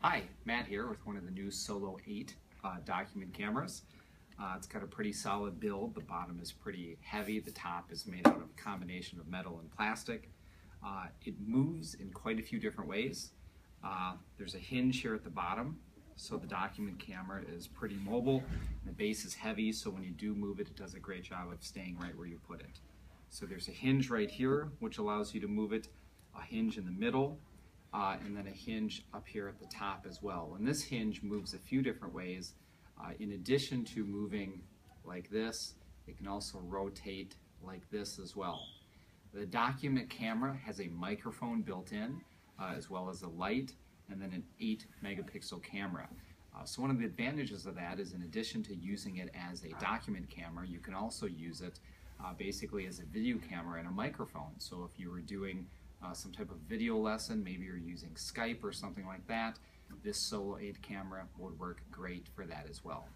Hi, Matt here with one of the new Solo 8 document cameras. It's got a pretty solid build. The bottom is pretty heavy. The top is made out of a combination of metal and plastic. It moves in quite a few different ways. There's a hinge here at the bottom, so the document camera is pretty mobile. The base is heavy, so when you do move it, it does a great job of staying right where you put it. So there's a hinge right here, which allows you to move it, a hinge in the middle, and then a hinge up here at the top as well. And this hinge moves a few different ways. In addition to moving like this, it can also rotate like this as well. The document camera has a microphone built in, as well as a light, and then an 8 megapixel camera. So one of the advantages of that is, in addition to using it as a document camera, you can also use it basically as a video camera and a microphone. So if you were doing some type of video lesson, maybe you're using Skype or something like that, this Solo 8 camera would work great for that as well.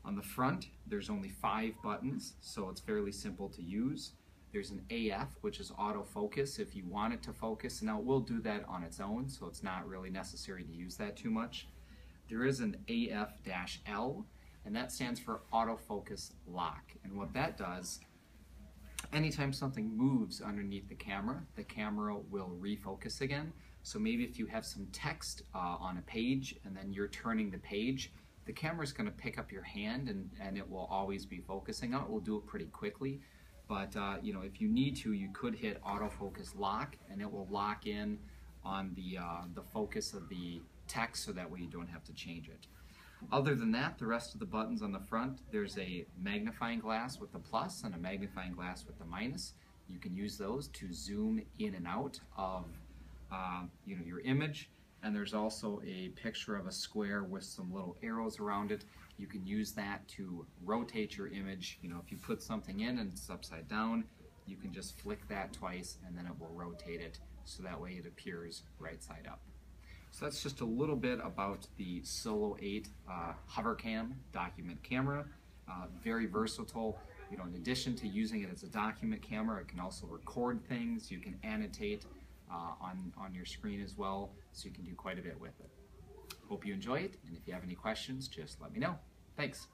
On the front, there's only 5 buttons, so it's fairly simple to use. There's an AF, which is autofocus if you want it to focus. Now it will do that on its own, so it's not really necessary to use that too much. There is an AF-L, and that stands for autofocus lock. And what that does, anytime something moves underneath the camera will refocus again. So maybe if you have some text on a page and then you're turning the page, the camera's going to pick up your hand and it will always be focusing on it. We'll do it pretty quickly, but you know, if you need to, you could hit autofocus lock and it will lock in on the focus of the text, so that way you don't have to change it. Other than that, the rest of the buttons on the front, there's a magnifying glass with the plus and a magnifying glass with the minus. You can use those to zoom in and out of your image. And there's also a picture of a square with some little arrows around it. You can use that to rotate your image. You know, if you put something in and it's upside down, you can just flick that twice and then it will rotate it, so that way it appears right side up. So that's just a little bit about the Solo 8 HoverCam document camera. Very versatile. You know, in addition to using it as a document camera, it can also record things. You can annotate on your screen as well, so you can do quite a bit with it. Hope you enjoy it, and if you have any questions, just let me know. Thanks.